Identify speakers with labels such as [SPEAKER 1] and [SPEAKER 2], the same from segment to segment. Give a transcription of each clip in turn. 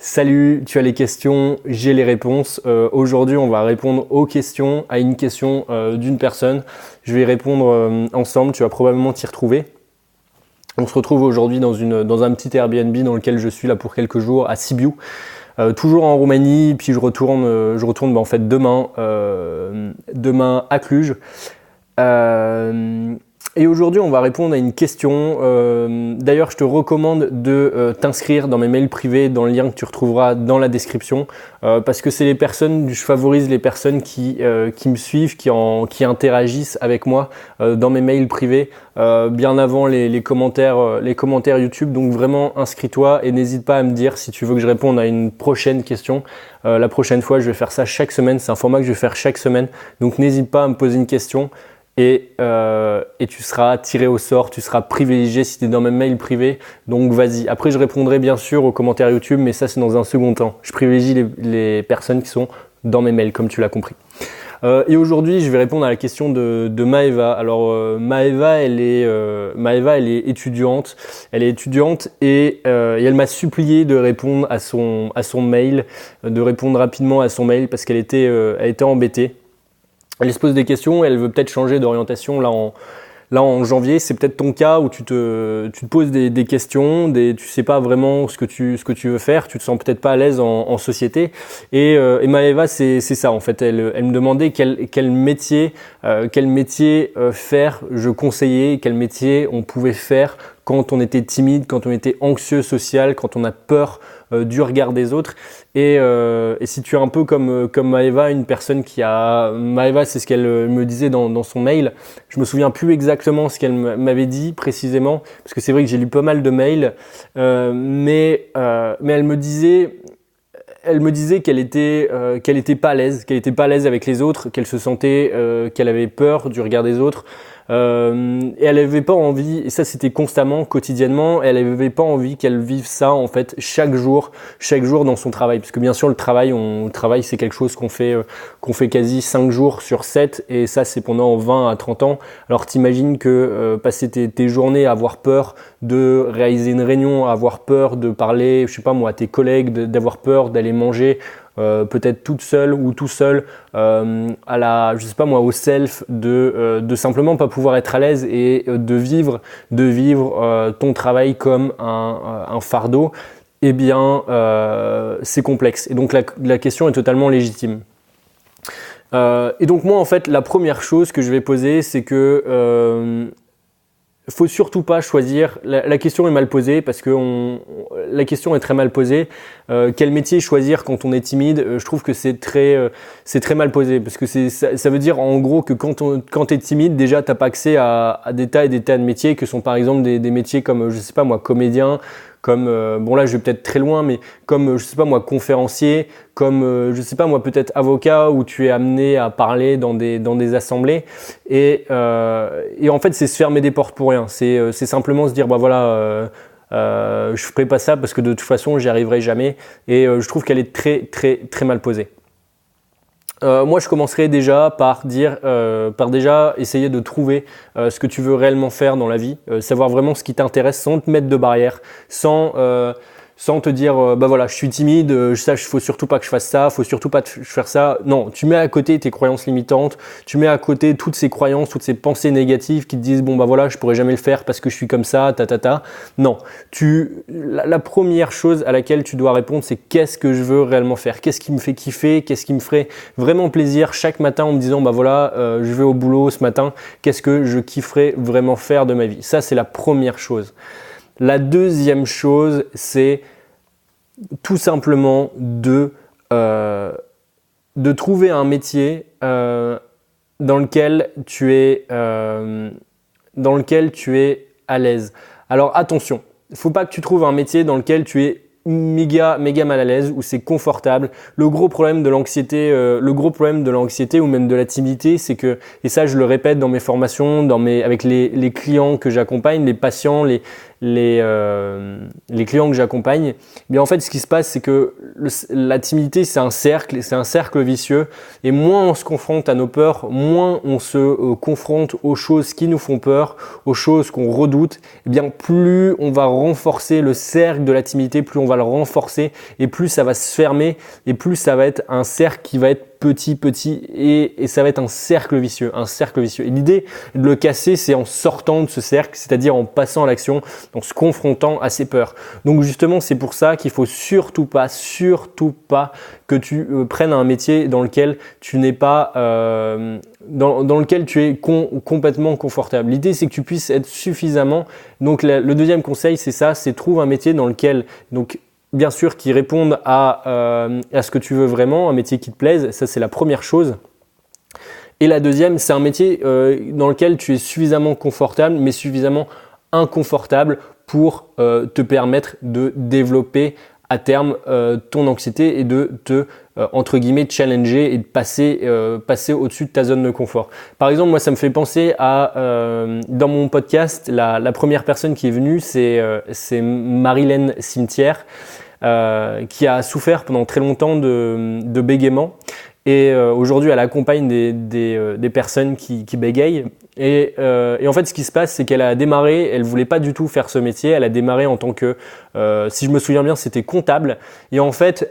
[SPEAKER 1] Salut, tu as les questions, j'ai les réponses. Aujourd'hui, on va répondre aux questions, à une question d'une personne. Je vais y répondre ensemble, tu vas probablement t'y retrouver. On se retrouve aujourd'hui dans un petit Airbnb dans lequel je suis là pour quelques jours à Sibiu. Toujours en Roumanie, puis je retourne en fait demain à Cluj. Et aujourd'hui, on va répondre à une question. D'ailleurs, je te recommande de t'inscrire dans mes mails privés, dans le lien que tu retrouveras dans la description, parce que c'est je favorise les personnes qui me suivent, qui interagissent avec moi dans mes mails privés, bien avant les commentaires YouTube. Donc vraiment, inscris-toi et n'hésite pas à me dire si tu veux que je réponde à une prochaine question. La prochaine fois, je vais faire ça chaque semaine. C'est un format que je vais faire chaque semaine. Donc n'hésite pas à me poser une question. Et tu seras tiré au sort, tu seras privilégié si tu es dans mes mails privés. Donc vas-y. Après, je répondrai bien sûr aux commentaires YouTube, mais ça, c'est dans un second temps. Je privilégie les personnes qui sont dans mes mails, comme tu l'as compris. Et aujourd'hui, je vais répondre à la question de Maëva. Alors, Maëva, elle est étudiante. Elle est étudiante et elle m'a supplié de répondre à son mail, de répondre rapidement à son mail parce qu'elle était embêtée. Elle se pose des questions, elle veut peut-être changer d'orientation là en janvier. C'est peut-être ton cas où tu te poses des questions, tu sais pas vraiment ce que tu veux faire, tu te sens peut-être pas à l'aise en société. Et Maëva, c'est ça en fait. Elle me demandait quel métier faire, je conseillais, quel métier on pouvait faire quand on était timide, quand on était anxieux social, quand on a peur du regard des autres. Et si tu es un peu comme Maëva, une personne Maëva, c'est ce qu'elle me disait dans son mail. Je me souviens plus exactement ce qu'elle m'avait dit précisément, parce que c'est vrai que j'ai lu pas mal de mails, mais elle me disait qu'elle était pas à l'aise avec les autres, qu'elle se sentait, qu'elle avait peur du regard des autres. Et elle avait pas envie, et ça c'était constamment, quotidiennement, elle avait pas envie qu'elle vive ça en fait chaque jour dans son travail, parce que bien sûr le travail c'est quelque chose qu'on fait quasi 5 jours sur 7, et ça c'est pendant 20 à 30 ans. Alors t'imagines que passer tes journées à avoir peur de réaliser une réunion, à avoir peur de parler, je sais pas moi, à tes collègues, d'avoir peur d'aller manger, peut-être toute seule ou tout seul, je sais pas moi, au self, de simplement pas pouvoir être à l'aise et de vivre ton travail comme un fardeau, eh bien c'est complexe. Et donc la question est totalement légitime. Et donc moi en fait la première chose que je vais poser, c'est que faut surtout pas choisir. La question est mal posée parce que la question est très mal posée. Quel métier choisir quand on est timide? Je trouve que c'est très mal posé, parce que ça veut dire en gros que quand t'es timide, déjà t'as pas accès à des tas et des tas de métiers que sont par exemple des métiers comme je sais pas moi, comédien, comme bon là je vais peut-être très loin, mais comme je sais pas moi, conférencier, comme je sais pas moi, peut-être avocat, où tu es amené à parler dans des assemblées, et en fait c'est se fermer des portes pour rien. C'est simplement se dire bah voilà, je ferai pas ça parce que de toute façon j'y arriverai jamais, et je trouve qu'elle est très très très mal posée. Moi, je commencerai déjà par déjà essayer de trouver ce que tu veux réellement faire dans la vie, savoir vraiment ce qui t'intéresse sans te mettre de barrières, sans te dire bah voilà, je suis timide, faut surtout pas que je fasse ça, faut surtout pas faire ça. Non, tu mets à côté tes croyances limitantes, tu mets à côté toutes ces croyances, toutes ces pensées négatives qui te disent bon bah voilà, je pourrais jamais le faire parce que je suis comme ça, Non, la première chose à laquelle tu dois répondre, c'est qu'est-ce que je veux réellement faire, qu'est-ce qui me fait kiffer, qu'est-ce qui me ferait vraiment plaisir chaque matin en me disant bah voilà, je vais au boulot ce matin, qu'est-ce que je kifferais vraiment faire de ma vie. Ça, c'est la première chose. La deuxième chose, c'est tout simplement de trouver un métier dans lequel tu es à l'aise. Alors attention, il ne faut pas que tu trouves un métier dans lequel tu es méga mal à l'aise, où c'est confortable. Le gros problème de l'anxiété ou même de la timidité, c'est que, et ça je le répète dans mes formations, avec les clients que j'accompagne, les patients, les clients que j'accompagne, eh bien en fait ce qui se passe c'est que la timidité c'est un cercle vicieux, et moins on se confronte à nos peurs, moins on se confronte aux choses qui nous font peur, aux choses qu'on redoute, eh bien plus on va renforcer le cercle de la timidité, plus on va le renforcer et plus ça va se fermer et plus ça va être un cercle qui va être petit et ça va être un cercle vicieux. Et l'idée de le casser, c'est en sortant de ce cercle, c'est-à-dire en passant à l'action, en se confrontant à ses peurs. Donc justement, c'est pour ça qu'il faut surtout pas que tu prennes un métier dans lequel tu n'es pas dans lequel tu es complètement confortable. L'idée, c'est que tu puisses être suffisamment. Donc le deuxième conseil, c'est ça, c'est trouve un métier dans lequel bien sûr, qui répondent à ce que tu veux vraiment, un métier qui te plaise, ça c'est la première chose. Et la deuxième, c'est un métier dans lequel tu es suffisamment confortable, mais suffisamment inconfortable pour te permettre de développer à terme ton anxiété et de te, entre guillemets, challenger et de passer au-dessus de ta zone de confort. Par exemple, moi, ça me fait penser à, dans mon podcast, la première personne qui est venue, c'est Marilène Cimetière. Qui a souffert pendant très longtemps de bégaiement, et aujourd'hui elle accompagne des personnes qui bégayent, et en fait ce qui se passe c'est qu'elle a démarré, elle voulait pas du tout faire ce métier, elle a démarré en tant que, si je me souviens bien, c'était comptable, et en fait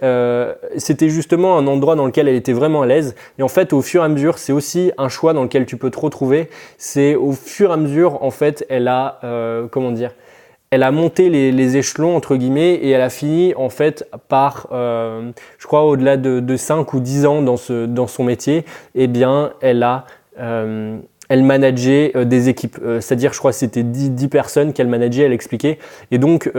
[SPEAKER 1] c'était justement un endroit dans lequel elle était vraiment à l'aise, et en fait au fur et à mesure, c'est aussi un choix dans lequel tu peux te retrouver, c'est au fur et à mesure en fait elle a elle a monté les échelons entre guillemets, et elle a fini en fait par, je crois au-delà de 5 ou 10 ans dans son métier, eh bien elle manageait des équipes, c'est-à-dire je crois que c'était 10 personnes qu'elle manageait, elle expliquait, et donc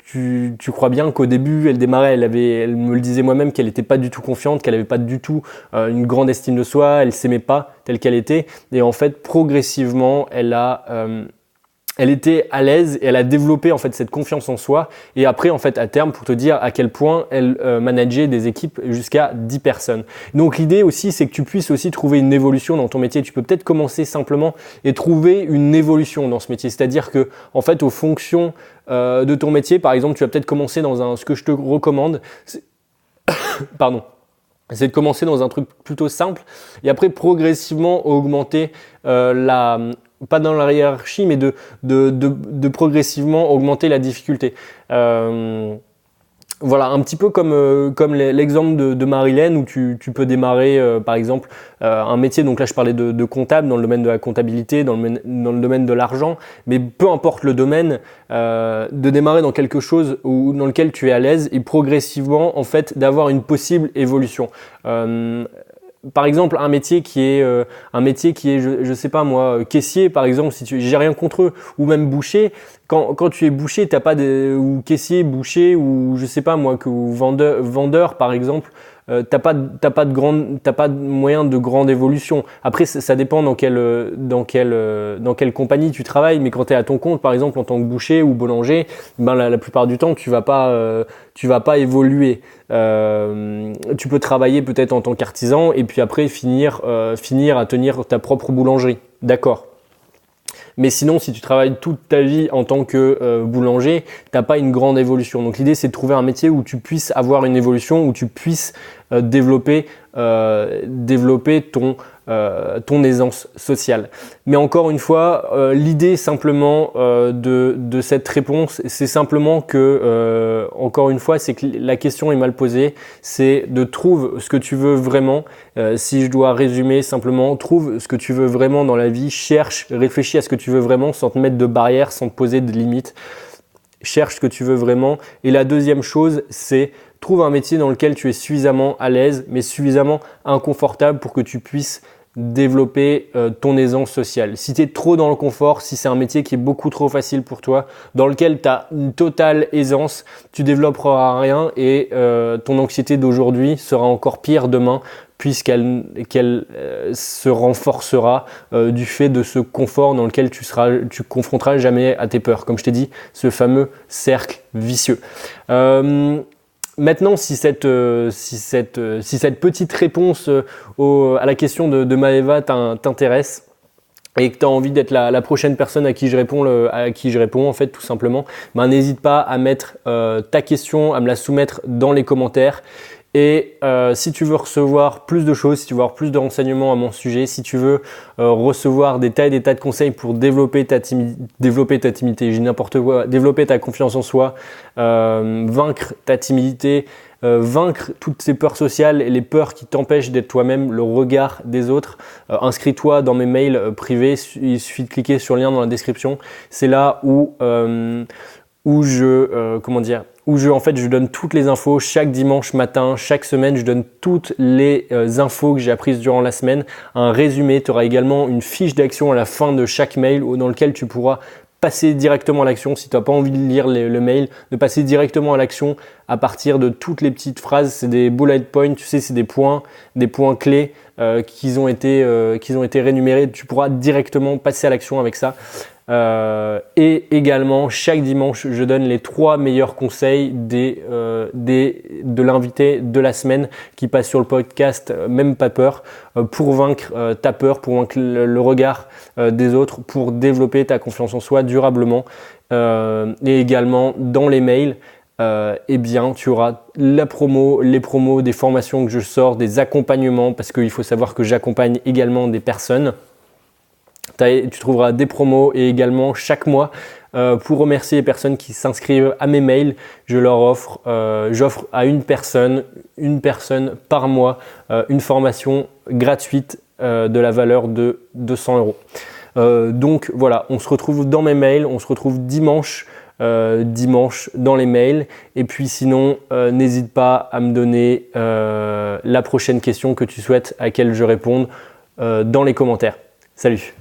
[SPEAKER 1] tu crois bien qu'au début elle démarrait, elle me le disait moi-même qu'elle n'était pas du tout confiante, qu'elle n'avait pas du tout une grande estime de soi, elle s'aimait pas telle qu'elle était, et en fait progressivement elle était à l'aise et elle a développé en fait cette confiance en soi, et après en fait à terme, pour te dire à quel point elle manageait des équipes jusqu'à 10 personnes. Donc l'idée aussi, c'est que tu puisses aussi trouver une évolution dans ton métier. Tu peux peut-être commencer simplement et trouver une évolution dans ce métier, c'est-à-dire que en fait aux fonctions de ton métier, par exemple tu vas peut-être commencer ce que je te recommande, pardon, c'est de commencer dans un truc plutôt simple et après progressivement augmenter pas dans la hiérarchie, mais de progressivement augmenter la difficulté. Voilà, un petit peu comme l'exemple de Marilène, où tu peux démarrer par exemple un métier, donc là je parlais de comptable dans le domaine de la comptabilité, dans le domaine de l'argent, mais peu importe le domaine, de démarrer dans quelque chose dans lequel tu es à l'aise et progressivement en fait d'avoir une possible évolution. Par exemple, un métier qui est, je sais pas moi, caissier par exemple, j'ai rien contre eux, ou même boucher. Quand tu es boucher, ou caissier, boucher, ou je sais pas moi, ou vendeur par exemple, t'as pas de moyen de grande évolution. Après, ça dépend dans quelle compagnie tu travailles, mais quand tu es à ton compte, par exemple en tant que boucher ou boulanger, ben la plupart du temps tu vas pas évoluer. Tu peux travailler peut-être en tant qu'artisan et puis après finir à tenir ta propre boulangerie. D'accord. Mais sinon, si tu travailles toute ta vie en tant que boulanger, t'as pas une grande évolution. Donc l'idée, c'est de trouver un métier où tu puisses avoir une évolution, où tu puisses développer ton aisance sociale. Mais encore une fois, l'idée simplement de cette réponse, c'est simplement que, encore une fois, c'est que la question est mal posée, c'est de trouver ce que tu veux vraiment. Si je dois résumer simplement, trouve ce que tu veux vraiment dans la vie, réfléchis à ce que tu veux vraiment sans te mettre de barrières, sans te poser de limites. Cherche ce que tu veux vraiment. Et la deuxième chose, c'est trouve un métier dans lequel tu es suffisamment à l'aise, mais suffisamment inconfortable pour que tu puisses développer ton aisance sociale. Si tu es trop dans le confort, si c'est un métier qui est beaucoup trop facile pour toi, dans lequel tu as une totale aisance, tu développeras rien et ton anxiété d'aujourd'hui sera encore pire demain, puisqu'elle se renforcera du fait de ce confort dans lequel tu confronteras jamais à tes peurs. Comme je t'ai dit, ce fameux cercle vicieux. Maintenant, si cette petite réponse à la question de Maëva t'intéresse, et que tu as envie d'être la prochaine personne à qui je réponds en fait tout simplement, n'hésite pas à mettre ta question, à me la soumettre dans les commentaires. Et si tu veux recevoir plus de choses, si tu veux avoir plus de renseignements à mon sujet, si tu veux recevoir des tas et des tas de conseils pour développer ta timidité, j'ai n'importe quoi, développer ta confiance en soi, vaincre ta timidité, vaincre toutes ces peurs sociales et les peurs qui t'empêchent d'être toi-même, le regard des autres, inscris-toi dans mes mails privés, il suffit de cliquer sur le lien dans la description. C'est là où je donne toutes les infos chaque dimanche matin, chaque semaine, je donne toutes les infos que j'ai apprises durant la semaine, un résumé, tu auras également une fiche d'action à la fin de chaque mail dans lequel tu pourras passer directement à l'action si tu n'as pas envie de lire le mail, de passer directement à l'action à partir de toutes les petites phrases. C'est des bullet points, tu sais, c'est des points clés qui ont été rémunérés. Tu pourras directement passer à l'action avec ça. Et également, chaque dimanche, je donne les 3 meilleurs conseils de l'invité de la semaine qui passe sur le podcast Même pas peur, pour vaincre ta peur, pour vaincre le regard des autres, pour développer ta confiance en soi durablement. Et également, dans les mails, tu auras les promos, des formations que je sors, des accompagnements, parce qu'il faut savoir que j'accompagne également des personnes. Tu trouveras des promos et également chaque mois pour remercier les personnes qui s'inscrivent à mes mails, j'offre à une personne par mois une formation gratuite de la valeur de 200 €. Donc voilà, on se retrouve dans mes mails, on se retrouve dimanche dans les mails, et puis sinon n'hésite pas à me donner la prochaine question que tu souhaites à laquelle je réponde dans les commentaires. Salut!